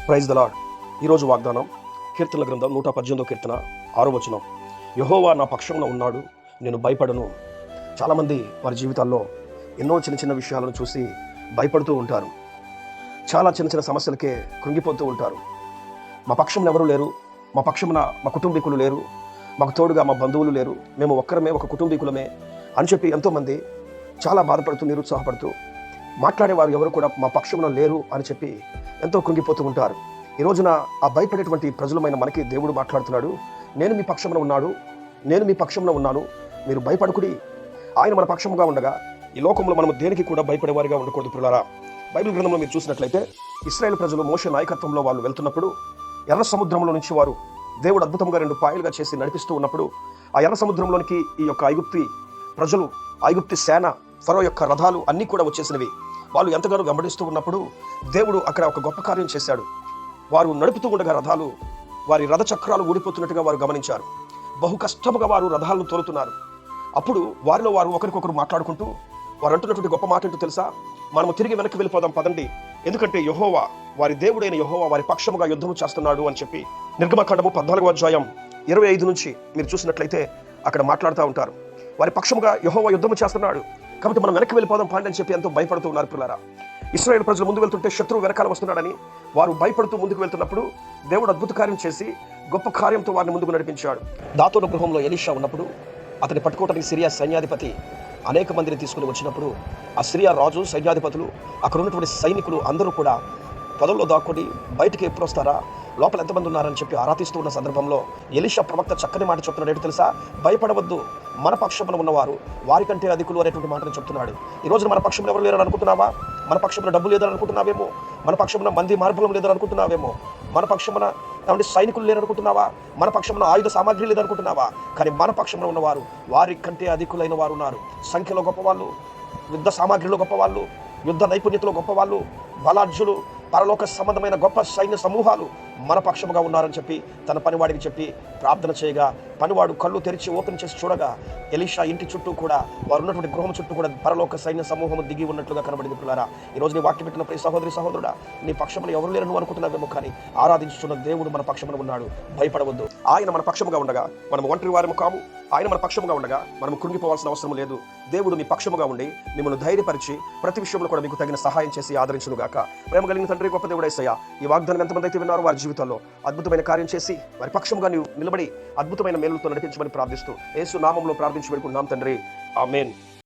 Praise the lord. ఈరోజు వాగ్దానం కీర్తనల గ్రంథం 118 కీర్తన 6వ వచనం. యెహోవా నా పక్షమున ఉన్నాడు, నేను భయపడను. చాలామంది వారి జీవితాల్లో ఎన్నో చిన్న చిన్న విషయాలను చూసి భయపడుతూ ఉంటారు. చాలా చిన్న చిన్న సమస్యలకే కృంగిపోతూ ఉంటారు. మా పక్షంలో ఎవరు లేరు, మా పక్షమున మా కుటుంబీకులు లేరు, మాకు తోడుగా మా బంధువులు లేరు, మేము ఒక్కరమే, ఒక కుటుంబీకులమే అని చెప్పి ఎంతోమంది చాలా బాధపడుతూ నిరుత్సాహపడుతూ మాట్లాడేవారు ఎవరు కూడా మా పక్షమున లేరు అని చెప్పి ఎంతో కృంగిపోతూ ఉంటారు. ఈ రోజున ఆ భయపడేటువంటి ప్రజలమైన మనకి దేవుడు మాట్లాడుతున్నాడు. నేను మీ పక్షమున ఉన్నాడు, నేను మీ పక్షంలో ఉన్నాను, మీరు భయపడకుడి. ఆయన మన పక్షముగా ఉండగా ఈ లోకంలో మనం దేనికి కూడా భయపడేవారిగా ఉండకూడదు పిల్లలారా. బైబిల్ గ్రంథంలో మీరు చూసినట్లయితే ఇశ్రాయేలు ప్రజలు మోషే నాయకత్వంలో వాళ్ళు వెళ్తున్నప్పుడు ఎర్ర సముద్రంలో నుంచి వారు దేవుడు అద్భుతంగా 2 పాయలుగా చేసి నడిపిస్తూ ఉన్నప్పుడు ఆ ఎర్ర సముద్రంలోనికి ఈ యొక్క ఐగుప్తి ప్రజలు, ఐగుప్తి సేన, ఫరో యొక్క రథాలు అన్నీ కూడా వచ్చేసినవి. వాళ్ళు ఎంతగానో వెంబడిస్తూ ఉన్నప్పుడు దేవుడు అక్కడ ఒక గొప్ప కార్యం చేశాడు. వారు నడుపుతూ ఉండగా రథాలు, వారి రథ చక్రాలు ఊడిపోతున్నట్టుగా వారు గమనించారు. బహు కష్టముగా వారు రథాలను తోలుతున్నారు. అప్పుడు వారిలో వారు ఒకరికొకరు మాట్లాడుకుంటూ వారు అంటున్నటువంటి గొప్ప మాట ఏంటో తెలుసా? మనము తిరిగి వెనక్కి వెళ్ళిపోదాం పదండి, ఎందుకంటే యెహోవా, వారి దేవుడైన యెహోవా వారి పక్షముగా యుద్ధము చేస్తున్నాడు అని చెప్పి నిర్గమకాండము 14వ అధ్యాయం 25 నుంచి మీరు చూసినట్లయితే అక్కడ మాట్లాడుతూ ఉంటారు. వారి పక్షముగా యెహోవా యుద్ధము చేస్తున్నాడు కాబట్టి మనం వెనక్కి వెళ్ళిపోదాం పాండి అని చెప్పి ఎంతో భయపడుతూ ఉన్నారు పిల్లరా. ఇశ్రాయేలు ప్రజలు ముందు వెళ్తుంటే శత్రువు వెనకాల వస్తున్నాడని వారు భయపడుతూ ముందుకు వెళ్తున్నప్పుడు దేవుడు అద్భుత కార్యం చేసి గొప్ప కార్యంతో వారిని ముందుకు నడిపించాడు. దాతోను గృహంలో ఎలీషా ఉన్నప్పుడు అతన్ని పట్టుకోవడానికి సిరియా సైన్యాధిపతి అనేక మందిని తీసుకుని వచ్చినప్పుడు ఆ సిరియా రాజు, సైన్యాధిపతులు, అక్కడ ఉన్నటువంటి సైనికులు అందరూ కూడా పొదల్లో దాక్కుని బయటికి ఎప్పుడు వస్తారా, లోపల ఎంతమంది ఉన్నారని చెప్పి ఆరాధిస్తూ ఉన్న సందర్భంలో ఎలీషా ప్రవక్త చక్కని మాట చెప్తున్నాడు. ఏంటో తెలుసా? భయపడవద్దు, మన పక్షమున ఉన్నవారు వారికంటే అధికులు అనేటువంటి మాటను చెప్తున్నాడు. ఈ రోజున మన పక్షంలో ఎవరు లేరని అనుకుంటున్నావా? మన పక్షంలో డబ్బు లేదని అనుకుంటున్నావేమో, మన పక్షమున మంది మార్పులం లేదని అనుకుంటున్నావేమో, మన పక్షమున సైనికులు లేరనుకుంటున్నావా, మన పక్షమున ఆయుధ సామాగ్రి లేదనుకుంటున్నావా? కానీ మన పక్షంలో ఉన్నవారు వారి కంటే అధికులైన వారు ఉన్నారు. సంఖ్యలో గొప్పవాళ్ళు, యుద్ధ సామాగ్రిలో గొప్పవాళ్ళు, యుద్ధ నైపుణ్యతలో గొప్పవాళ్ళు, బలాఢ్యులు, పరలోక సంబంధమైన గొప్ప సైన్య సమూహాలు మన పక్షముగా ఉన్నారని చెప్పి తన పనివాడికి చెప్పి ప్రార్థన చేయగా పనివాడు కళ్ళు తెరిచి ఓపెన్ చేసి చూడగా ఎలీషా ఇంటి చుట్టూ కూడా, వారు ఉన్నటువంటి గృహం చుట్టూ కూడా పరలోక సైన్య సమూహం దిగి ఉన్నట్లుగా కనబడింది పిల్లారా. ఈ రోజు నీ వాక్యం పెట్టిన ప్రతి సహోదరి సహోదరుడా, నీ పక్షమున ఎవరు లేరు నువ్వు అనుకుంటున్నావేమో, కానీ ఆరాధించుతున్న దేవుడు మన పక్షమున ఉన్నాడు. భయపడవద్దు. ఆయన మన పక్షముగా ఉండగా మనము ఒంటరి వారము కాము. ఆయన మన పక్షముగా ఉండగా మనము కృంగిపోవాల్సిన అవసరం లేదు. దేవుడు మీ పక్షముగా ఉండి మిమ్మల్ని ధైర్యపరిచి ప్రతి విషయంలో కూడా మీకు తగిన సహాయం చేసి ఆదరించును గాక. ప్రేమ కలిగిన తండ్రి, గొప్ప దేవుడు యేసయ్యా, ఈ వాగ్దానం ఎంతమంది అయితే విన్నారో వారి జీవితాల్లో అద్భుతమైన కార్యం చేసి వారి పక్షముగా నీవు నిలబడి అద్భుతమైన మేలుతో నడిపించమని ప్రార్థిస్తూ యేసు నామములో ప్రార్థించి వేడుకుంటున్నాం తండ్రి. ఆమేన్.